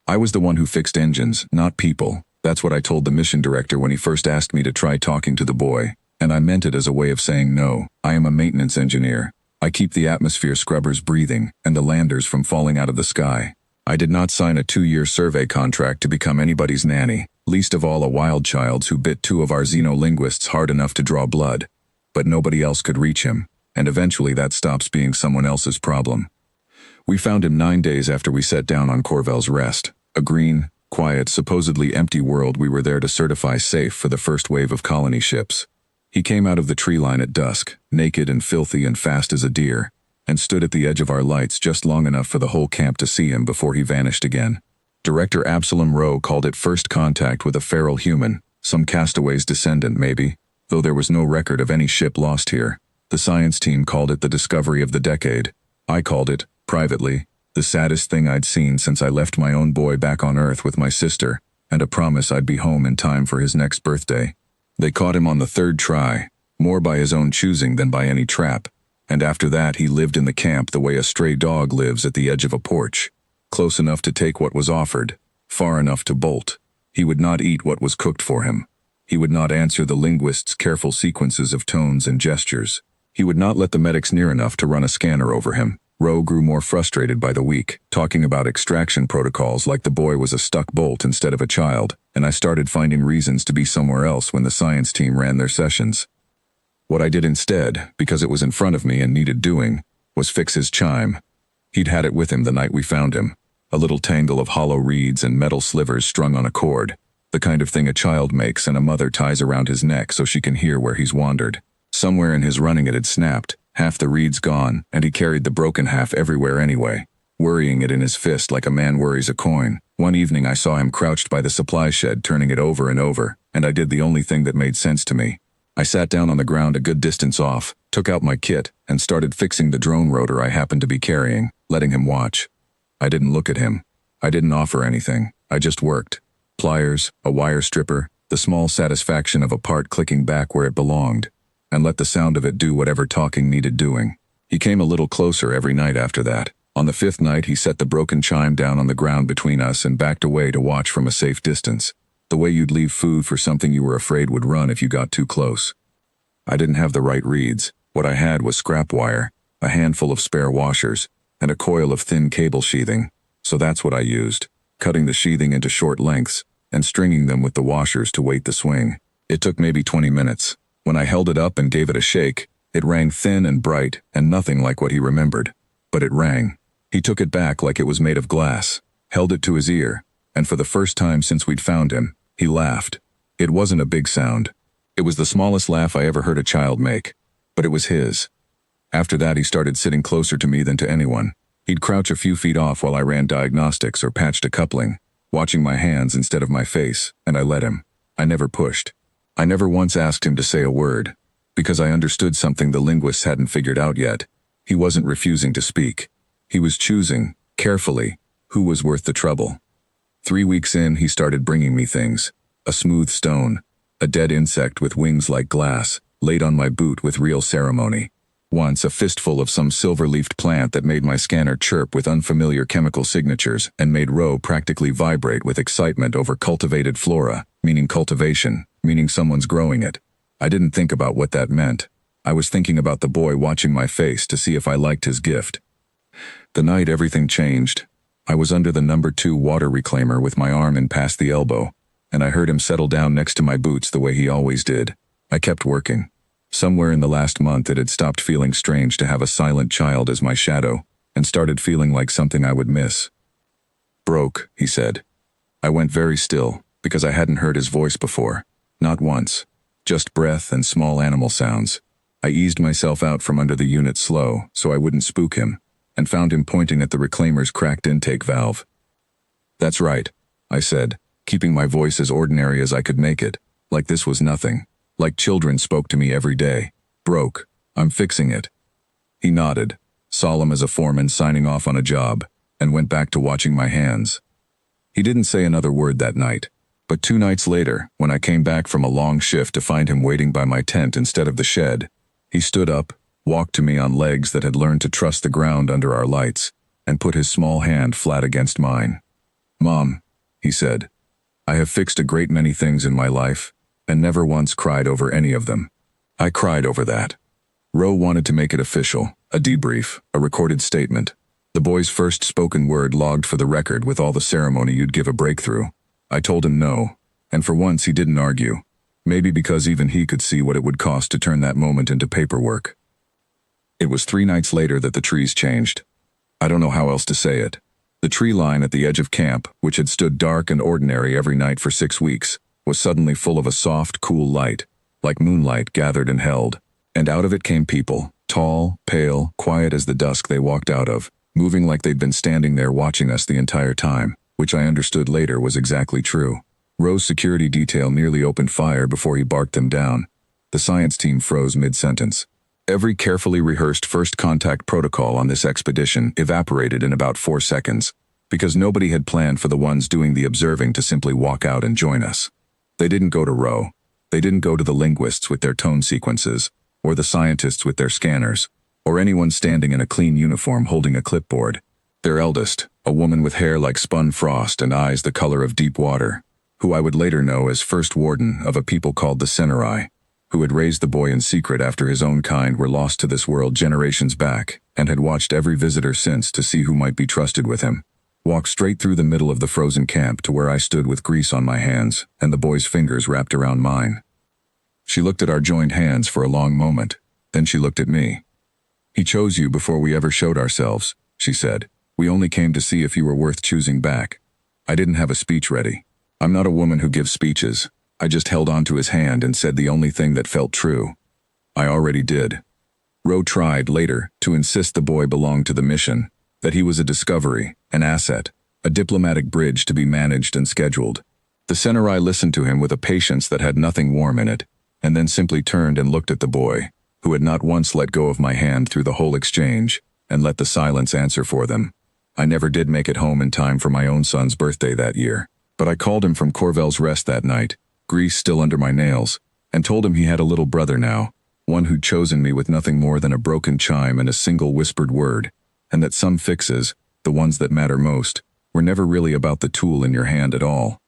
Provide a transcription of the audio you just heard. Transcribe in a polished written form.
I was the one who fixed engines, not people. That's what I told the mission director when he first asked me to try talking to the boy, and I meant it as a way of saying no. I am a maintenance engineer. I keep the atmosphere scrubbers breathing and the landers from falling out of the sky. I did not sign a 2-year survey contract to become anybody's nanny, least of all a wild child's who bit 2 of our xenolinguists hard enough to draw blood. But nobody else could reach him, and eventually that stops being someone else's problem. We found him 9 days after we set down on Corvell's Rest, a green, quiet, supposedly empty world we were there to certify safe for the first wave of colony ships. He came out of the tree line at dusk, naked and filthy and fast as a deer, and stood at the edge of our lights just long enough for the whole camp to see him before he vanished again. Director Absalom Rowe called it first contact with a feral human, some castaway's descendant maybe, though there was no record of any ship lost here. The science team called it the discovery of the decade. I called it, privately, the saddest thing I'd seen since I left my own boy back on Earth with my sister, and a promise I'd be home in time for his next birthday. They caught him on the 3rd try, more by his own choosing than by any trap, and after that he lived in the camp the way a stray dog lives at the edge of a porch, close enough to take what was offered, far enough to bolt. He would not eat what was cooked for him. He would not answer the linguist's careful sequences of tones and gestures. He would not let the medics near enough to run a scanner over him. Rowe grew more frustrated by the week, talking about extraction protocols like the boy was a stuck bolt instead of a child, and I started finding reasons to be somewhere else when the science team ran their sessions. What I did instead, because it was in front of me and needed doing, was fix his chime. He'd had it with him the night we found him, a little tangle of hollow reeds and metal slivers strung on a cord, the kind of thing a child makes and a mother ties around his neck so she can hear where he's wandered. Somewhere in his running it had snapped, half the reeds gone, and he carried the broken half everywhere anyway, worrying it in his fist like a man worries a coin. One evening I saw him crouched by the supply shed turning it over and over, and I did the only thing that made sense to me. I sat down on the ground a good distance off, took out my kit, and started fixing the drone rotor I happened to be carrying, letting him watch. I didn't look at him. I didn't offer anything. I just worked. Pliers, a wire stripper, the small satisfaction of a part clicking back where it belonged, and let the sound of it do whatever talking needed doing. He came a little closer every night after that. On the 5th night he set the broken chime down on the ground between us and backed away to watch from a safe distance, the way you'd leave food for something you were afraid would run if you got too close. I didn't have the right reeds. What I had was scrap wire, a handful of spare washers, and a coil of thin cable sheathing, so that's what I used, cutting the sheathing into short lengths and stringing them with the washers to weight the swing. It took maybe 20 minutes. When I held it up and gave it a shake, it rang thin and bright and nothing like what he remembered. But it rang. He took it back like it was made of glass, held it to his ear, and for the first time since we'd found him, he laughed. It wasn't a big sound. It was the smallest laugh I ever heard a child make, but it was his. After that he started sitting closer to me than to anyone. He'd crouch a few feet off while I ran diagnostics or patched a coupling, watching my hands instead of my face, and I let him. I never pushed. I never once asked him to say a word, because I understood something the linguists hadn't figured out yet. He wasn't refusing to speak. He was choosing, carefully, who was worth the trouble. 3 weeks in, he started bringing me things. A smooth stone, a dead insect with wings like glass, laid on my boot with real ceremony. Once a fistful of some silver-leafed plant that made my scanner chirp with unfamiliar chemical signatures and made Rowe practically vibrate with excitement over cultivated flora, meaning cultivation, meaning someone's growing it. I didn't think about what that meant. I was thinking about the boy watching my face to see if I liked his gift. The night everything changed. I was under the number 2 water reclaimer with my arm in past the elbow, and I heard him settle down next to my boots the way he always did. I kept working. Somewhere in the last month it had stopped feeling strange to have a silent child as my shadow, and started feeling like something I would miss. "Broke," he said. I went very still, because I hadn't heard his voice before. Not once. Just breath and small animal sounds. I eased myself out from under the unit slow, so I wouldn't spook him, and found him pointing at the reclaimer's cracked intake valve. "That's right," I said, keeping my voice as ordinary as I could make it, like this was nothing. Like children spoke to me every day. "Broke. I'm fixing it." He nodded, solemn as a foreman signing off on a job, and went back to watching my hands. He didn't say another word that night, but 2 nights later, when I came back from a long shift to find him waiting by my tent instead of the shed, he stood up, walked to me on legs that had learned to trust the ground under our lights, and put his small hand flat against mine. "Mom," he said, "I have fixed a great many things in my life, and never once cried over any of them." I cried over that. Ro wanted to make it official, a debrief, a recorded statement. The boy's first spoken word logged for the record with all the ceremony you'd give a breakthrough. I told him no, and for once he didn't argue. Maybe because even he could see what it would cost to turn that moment into paperwork. It was 3 nights later that the trees changed. I don't know how else to say it. The tree line at the edge of camp, which had stood dark and ordinary every night for 6 weeks, was suddenly full of a soft, cool light, like moonlight gathered and held. And out of it came people, tall, pale, quiet as the dusk they walked out of, moving like they'd been standing there watching us the entire time, which I understood later was exactly true. Ro's security detail nearly opened fire before he barked them down. The science team froze mid-sentence. Every carefully rehearsed first contact protocol on this expedition evaporated in about 4 seconds, because nobody had planned for the ones doing the observing to simply walk out and join us. They didn't go to Ro. They didn't go to the linguists with their tone sequences, or the scientists with their scanners, or anyone standing in a clean uniform holding a clipboard. Their eldest, a woman with hair like spun frost and eyes the color of deep water, who I would later know as first warden of a people called the Senerai, who had raised the boy in secret after his own kind were lost to this world generations back, and had watched every visitor since to see who might be trusted with him, walked straight through the middle of the frozen camp to where I stood with grease on my hands and the boy's fingers wrapped around mine. She looked at our joined hands for a long moment, then she looked at me. "He chose you before we ever showed ourselves," she said. "We only came to see if you were worth choosing back." I didn't have a speech ready. I'm not a woman who gives speeches. I just held on to his hand and said the only thing that felt true. I already did. Ro tried, later, to insist the boy belonged to the mission, that he was a discovery, an asset, a diplomatic bridge to be managed and scheduled. The Senerai listened to him with a patience that had nothing warm in it, and then simply turned and looked at the boy, who had not once let go of my hand through the whole exchange, and let the silence answer for them. I never did make it home in time for my own son's birthday that year, but I called him from Corvell's Rest that night, grease still under my nails, and told him he had a little brother now, one who'd chosen me with nothing more than a broken chime and a single whispered word, and that some fixes, the ones that matter most, were never really about the tool in your hand at all.